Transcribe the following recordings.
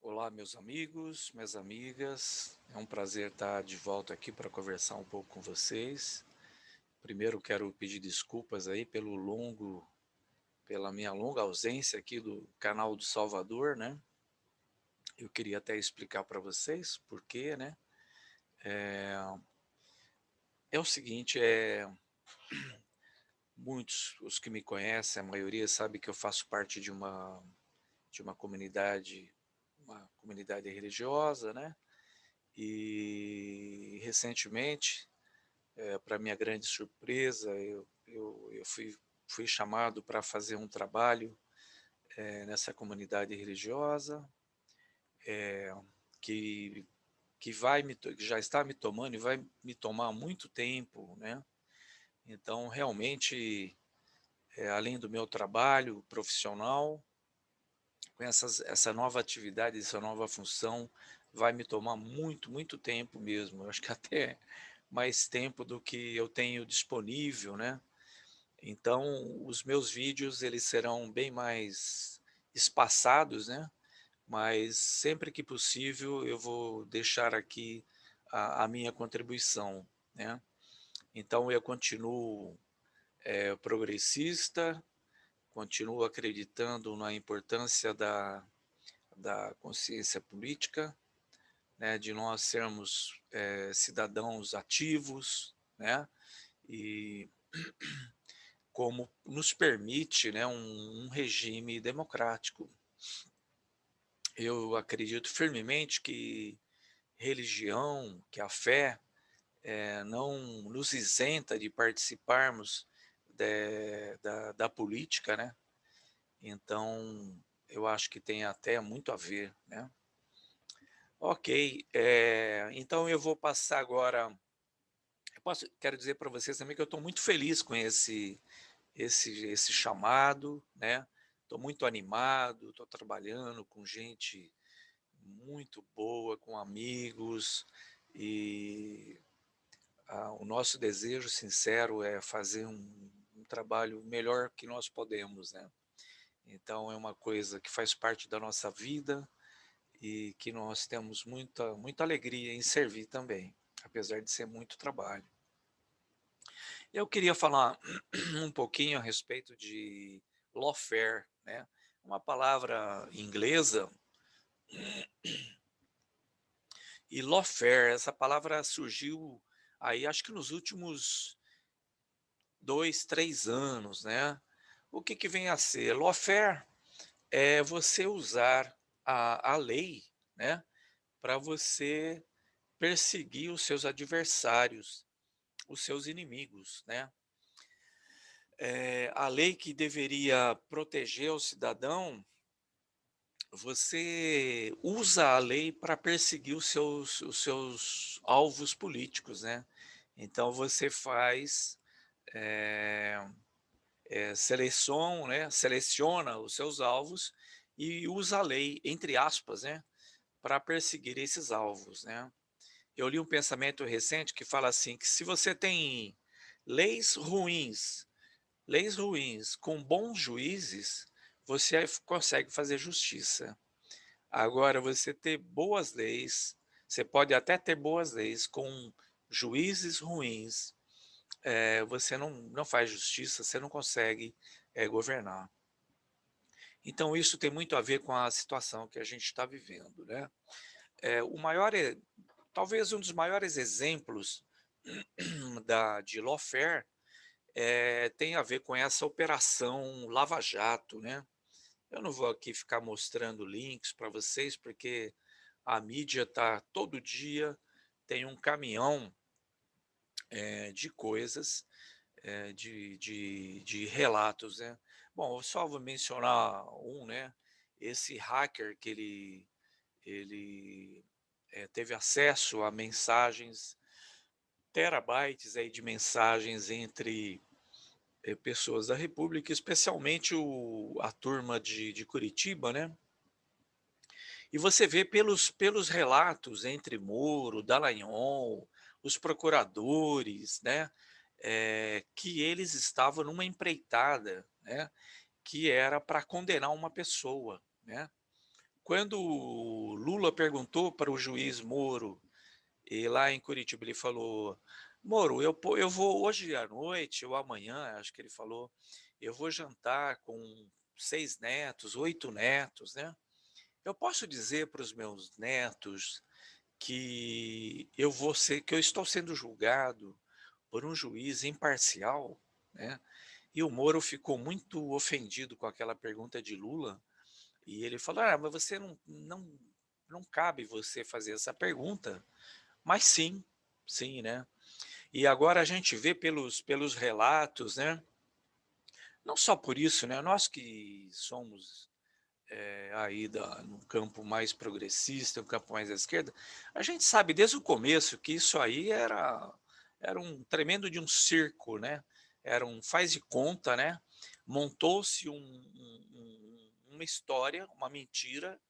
Olá, meus amigos, minhas amigas. É um prazer estar de volta aqui para conversar um pouco com vocês. Primeiro, quero pedir desculpas aí pela minha longa ausência aqui do canal do Salvador, né? Eu queria até explicar para vocês por quê, né? É o seguinte, muitos, os que me conhecem, a maioria sabe que eu faço parte de uma comunidade religiosa, né? E recentemente, para minha grande surpresa, eu fui chamado para fazer um trabalho nessa comunidade religiosa, que, que já está me tomando e vai me tomar muito tempo, né? Então, realmente, além do meu trabalho profissional, com essa nova atividade, essa nova função, vai me tomar muito, muito tempo mesmo. Eu acho que até mais tempo do que eu tenho disponível, né? Então, os meus vídeos eles serão bem mais espaçados, né, mas sempre que possível eu vou deixar aqui a minha contribuição, né. Então eu continuo, progressista, continuo acreditando na importância da consciência política, né, de nós sermos, cidadãos ativos, né, e como nos permite, né, um regime democrático. Eu acredito firmemente que religião, que a fé, não nos isenta de participarmos da política, né? Então, eu acho que tem até muito a ver, né? Ok, então eu vou passar agora. Quero dizer para vocês também que eu estou muito feliz com esse chamado, né? Estou muito animado, estou trabalhando com gente muito boa, com amigos, e o nosso desejo sincero é fazer um trabalho melhor que nós podemos, né. Então é uma coisa que faz parte da nossa vida e que nós temos muita muita alegria em servir também, apesar de ser muito trabalho. Eu queria falar um pouquinho a respeito de lawfare, né, uma palavra inglesa, e lawfare, essa palavra surgiu aí acho que nos últimos 2, 3 anos, né. O que que vem a ser? Lawfare é você usar a lei, né, para você perseguir os seus adversários, os seus inimigos, né. A lei que deveria proteger o cidadão, você usa a lei para perseguir os seus alvos políticos, né. Então você faz, eh seleciona os seus alvos e usa a lei, entre aspas, né, para perseguir esses alvos, né. Eu li um pensamento recente que fala assim, que se você tem leis ruins leis ruins com bons juízes, você consegue fazer justiça. Agora você ter boas leis, você pode até ter boas leis com juízes ruins, você não faz justiça, você não consegue, governar. Então isso tem muito a ver com a situação que a gente está vivendo, né. O maior talvez um dos maiores exemplos de lawfare, tem a ver com essa operação Lava Jato, né. Eu não vou aqui ficar mostrando links para vocês, porque a mídia tá todo dia tem um caminhão, de coisas, de relatos, né. Bom, eu só vou mencionar um, né, esse hacker que ele, teve acesso a mensagens, terabytes aí de mensagens entre, pessoas da república, especialmente a turma de Curitiba, né. E você vê pelos relatos entre Moro, Dallagnol, os procuradores, né, que eles estavam numa empreitada, né, que era para condenar uma pessoa, né. quando o Lula perguntou para o juiz Moro, e lá em Curitiba ele falou: "Moro, eu vou hoje à noite ou amanhã", acho que ele falou, "eu vou jantar com 6 netos, 8 netos, né. Eu posso dizer para os meus netos que eu estou sendo julgado por um juiz imparcial?", né. E o Moro ficou muito ofendido com aquela pergunta de Lula, e ele falou: "Ah, mas você não cabe você fazer essa pergunta", mas sim, sim, né. E agora a gente vê pelos relatos, né, não só por isso, né, nós que somos, aí no campo mais progressista, no campo mais à esquerda, a gente sabe desde o começo que isso aí era um tremendo de um circo, né, era um faz de conta, né, montou-se uma história, uma mentira,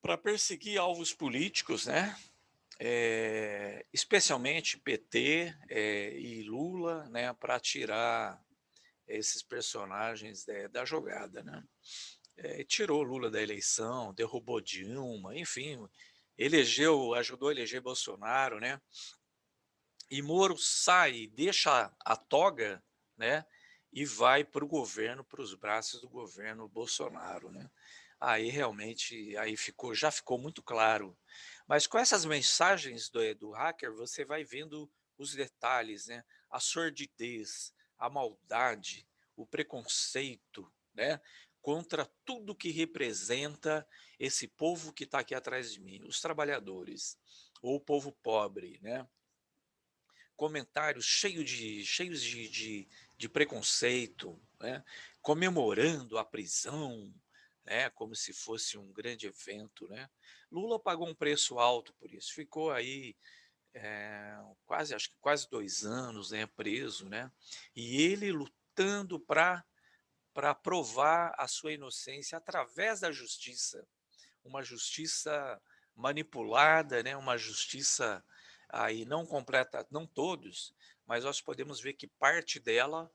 para perseguir alvos políticos, né, especialmente PT, e Lula, né, para tirar esses personagens, da jogada, né. Tirou Lula da eleição, derrubou Dilma, enfim, ajudou a eleger Bolsonaro, né. E Moro sai, deixa a toga, né, e vai para o governo, para os braços do governo Bolsonaro, né. Aí realmente, aí já ficou muito claro. Mas com essas mensagens do hacker, você vai vendo os detalhes, né, a sordidez, a maldade, o preconceito, né, contra tudo que representa esse povo que está aqui atrás de mim, os trabalhadores, ou o povo pobre, né. Comentários cheios de preconceito, né, comemorando a prisão, né, como se fosse um grande evento, né. Lula pagou um preço alto por isso, ficou aí, acho que quase 2 anos, né, preso, né, e ele lutando para provar a sua inocência através da justiça, uma justiça manipulada, né, uma justiça aí não completa, não todos, mas nós podemos ver que parte dela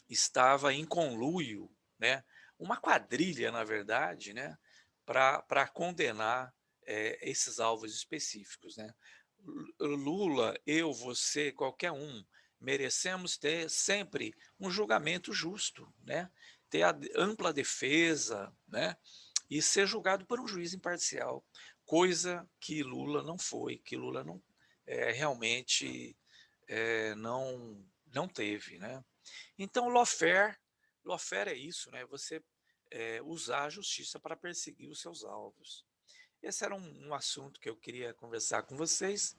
estava em conluio, né, uma quadrilha, na verdade, né, para condenar, esses alvos específicos, né. Lula, eu, você, qualquer um, merecemos ter sempre um julgamento justo, né, ter a ampla defesa, né, e ser julgado por um juiz imparcial, coisa que Lula não foi, que Lula não, realmente, não teve, né. Então lawfare é isso, né, você, usar a justiça para perseguir os seus alvos. Esse era um assunto que eu queria conversar com vocês.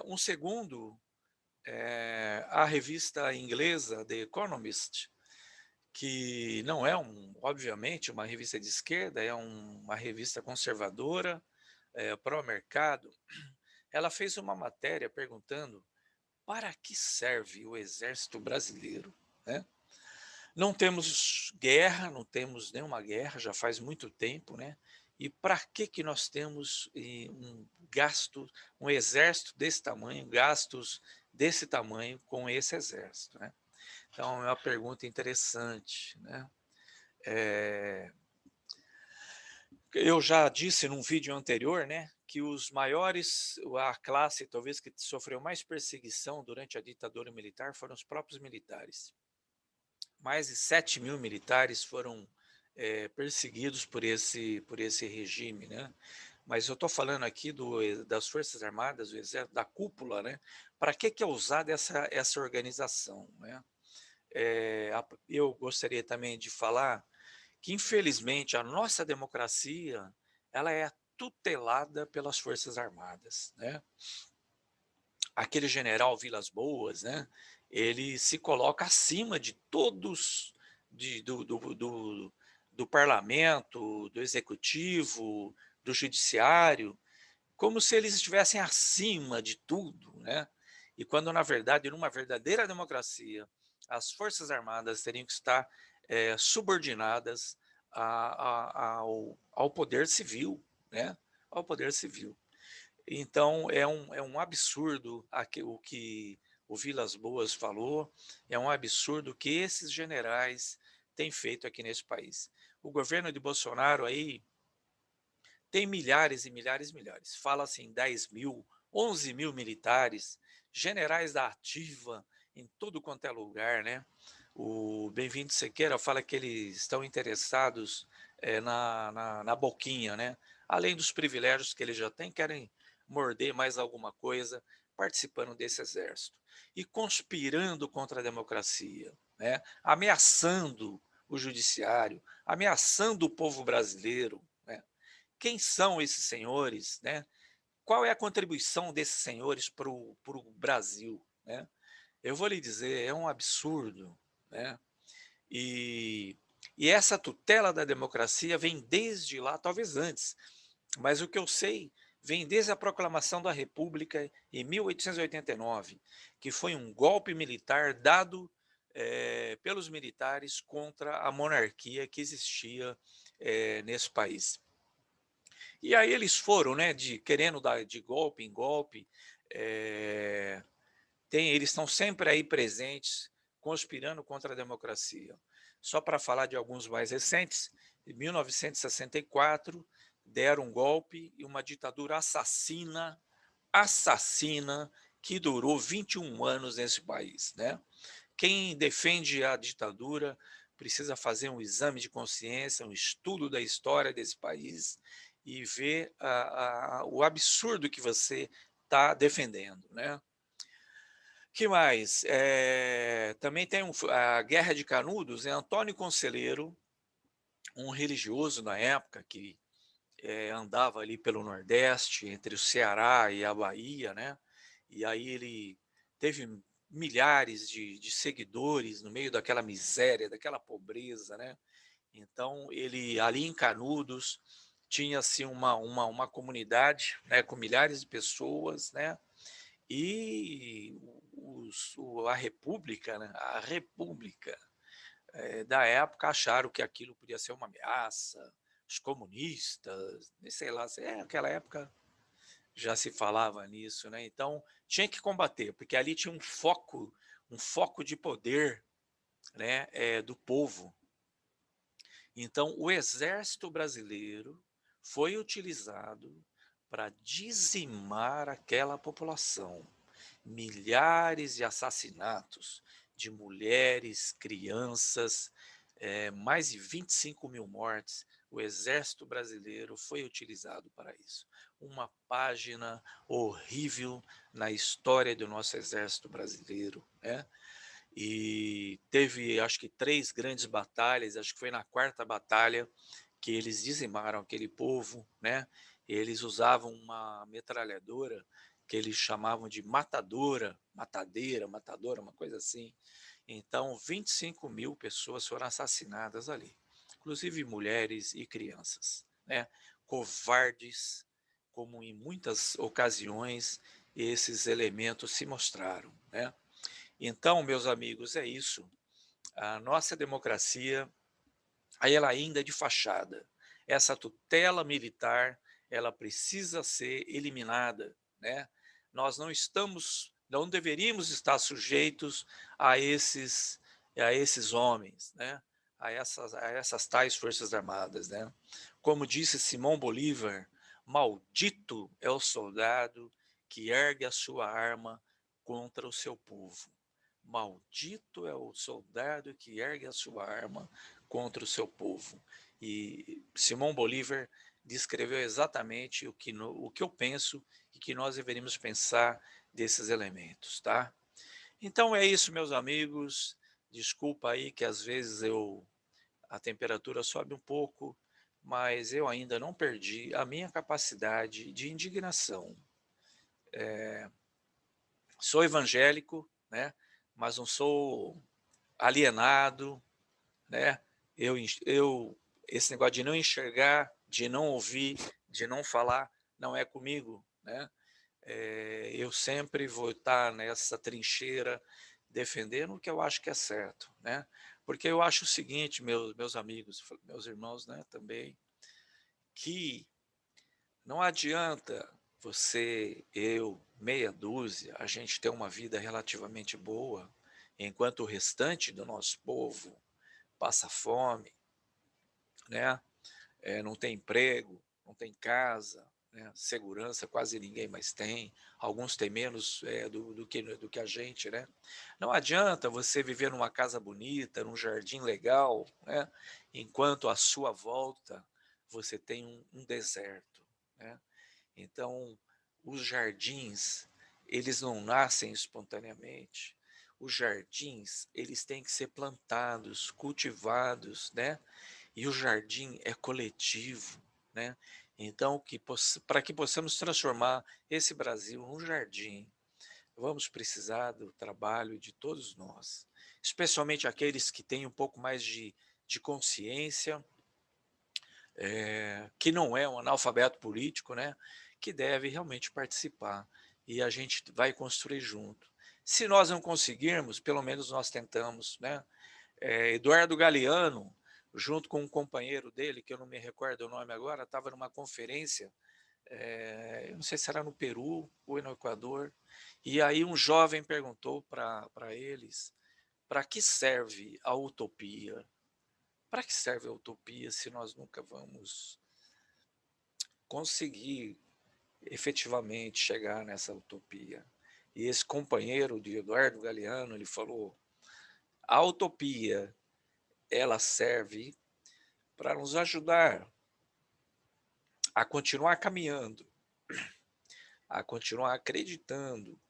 Um segundo, a revista inglesa The Economist, que não é obviamente uma revista de esquerda, é uma revista conservadora, pró-mercado, ela fez uma matéria perguntando: "Para que serve o exército brasileiro?", né. Não temos guerra, não temos nenhuma guerra, já faz muito tempo, né, e para que nós temos, um exército desse tamanho, gastos desse tamanho com esse exército, né. Então é uma pergunta interessante, né. Eh, eu já disse num vídeo anterior, né, que a classe talvez que sofreu mais perseguição durante a ditadura militar foram os próprios militares. Mais de 7.000 militares foram, perseguidos por esse regime, né. Mas eu estou falando aqui das Forças Armadas, do Exército, da cúpula, né, para que é usada essa organização, né. Eu gostaria também de falar que infelizmente a nossa democracia, ela é tutelada pelas Forças Armadas, né. Aquele general Vilas Boas, né, ele se coloca acima de todos, do parlamento, do executivo, do judiciário, como se eles estivessem acima de tudo, né. E quando na verdade, numa verdadeira democracia, as Forças Armadas teriam que estar, subordinadas ao poder civil, né, ao poder civil. Então é um absurdo o que o Vilas Boas falou, é um absurdo que esses generais tem feito aqui nesse país. O governo de Bolsonaro aí tem milhares e milhares e milhares. Fala-se em 10 mil, 11 mil militares, generais da ativa em tudo quanto é lugar, né? O Bem-vindo Sequeira fala que eles estão interessados na boquinha, né? Além dos privilégios que eles já têm, querem morder mais alguma coisa participando desse exército. E conspirando contra a democracia, né? Ameaçando o judiciário, ameaçando o povo brasileiro, né? Quem são esses senhores, né? Qual é a contribuição desses senhores para o Brasil, né? Eu vou lhe dizer, é um absurdo, né? E, e essa tutela da democracia vem desde lá, talvez antes, mas o que eu sei vem desde a proclamação da República em 1889, que foi um golpe militar dado pelos militares contra a monarquia que existia nesse país. E aí eles foram, né, querendo dar de golpe em golpe, eles estão sempre aí presentes, conspirando contra a democracia. Só para falar de alguns mais recentes, em 1964, deram um golpe e uma ditadura assassina, que durou 21 anos nesse país, né? Quem defende a ditadura precisa fazer um exame de consciência, um estudo da história desse país e ver o absurdo que você está defendendo, né? Que mais? Também tem a Guerra de Canudos, é Antônio Conselheiro, um religioso na época que andava ali pelo Nordeste, entre o Ceará e a Bahia, né? E aí ele teve milhares de seguidores no meio daquela miséria, daquela pobreza, né? Então, ele ali em Canudos tinha-se uma comunidade, né, com milhares de pessoas, né? E a República, né, a República da época acharam que aquilo podia ser uma ameaça, os comunistas, sei lá, aquela época já se falava nisso, né? Então tinha que combater, porque ali tinha um foco de poder, né, do povo. Então o exército brasileiro foi utilizado para dizimar aquela população. Milhares de assassinatos de mulheres, crianças, mais de 25 mil mortes. O exército brasileiro foi utilizado para isso. Uma página horrível na história do nosso exército brasileiro, né? E teve, acho que, 3 grandes batalhas, acho que foi na quarta batalha que eles dizimaram aquele povo, né? Eles usavam uma metralhadora que eles chamavam de matadora, uma coisa assim. Então, 25 mil pessoas foram assassinadas ali, inclusive mulheres e crianças, né? Covardes, como em muitas ocasiões esses elementos se mostraram, né? Então, meus amigos, é isso. A nossa democracia, aí ela ainda é de fachada. Essa tutela militar, ela precisa ser eliminada, né? Nós não deveríamos estar sujeitos a esses homens, né? A essas tais forças armadas, né? Como disse Simão Bolívar, maldito é o soldado que ergue a sua arma contra o seu povo. Maldito é o soldado que ergue a sua arma contra o seu povo. E Simão Bolívar descreveu exatamente o que eu penso e que nós deveríamos pensar desses elementos, tá? Então é isso, meus amigos. Desculpa aí que às vezes a temperatura sobe um pouco, mas eu ainda não perdi a minha capacidade de indignação. Sou evangélico, né? Mas não sou alienado, né? Esse negócio de não enxergar, de não ouvir, de não falar, não é comigo, né? Eu sempre vou estar nessa trincheira defendendo o que eu acho que é certo, né? Porque eu acho o seguinte, meus amigos, meus irmãos, né, também, que não adianta você, eu, meia dúzia, a gente ter uma vida relativamente boa, enquanto o restante do nosso povo passa fome, né? Não tem emprego, não tem casa, né? Segurança quase ninguém mais tem, alguns têm menos do que a gente, né? Não adianta você viver numa casa bonita, num jardim legal, né? Enquanto à sua volta você tem um deserto, né? Então, os jardins, eles não nascem espontaneamente. Os jardins, eles têm que ser plantados, cultivados, né? E o jardim é coletivo, né? Então, para que possamos transformar esse Brasil num jardim, vamos precisar do trabalho de todos nós, especialmente aqueles que têm um pouco mais de consciência, que não é um analfabeto político, né, que deve realmente participar, e a gente vai construir junto. Se nós não conseguirmos, pelo menos nós tentamos, né. Eduardo Galeano, junto com um companheiro dele, que eu não me recordo o nome agora, estava numa conferência, eu não sei se era no Peru ou no Equador, e aí um jovem perguntou para eles, para que serve a utopia? Para que serve a utopia se nós nunca vamos conseguir efetivamente chegar nessa utopia? E esse companheiro de Eduardo Galeano, ele falou: a utopia, ela serve para nos ajudar a continuar caminhando, a continuar acreditando,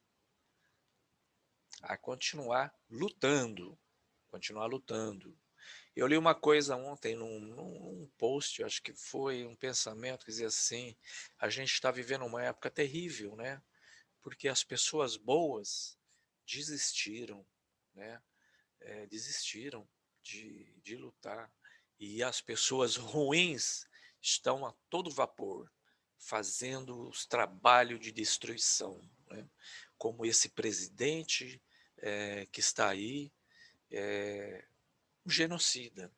a continuar lutando. Eu li uma coisa ontem num post, acho que foi um pensamento que dizia assim: a gente está vivendo uma época terrível, né? Porque as pessoas boas desistiram, né? Desistiram de lutar. E as pessoas ruins estão a todo vapor, fazendo os trabalhos de destruição, né? Como esse presidente que está aí, um genocida,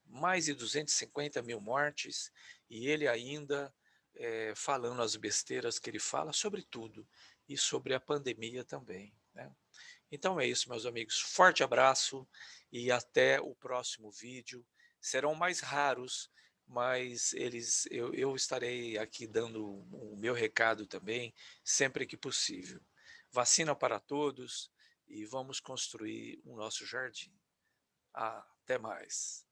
mais de 250 mil mortes, e ele ainda falando as besteiras que ele fala sobre tudo, e sobre a pandemia também, né? Então é isso, meus amigos. Forte abraço e até o próximo vídeo. Serão mais raros, mas eu estarei aqui dando o meu recado também, sempre que possível. Vacina para todos e vamos construir o nosso jardim. Até mais.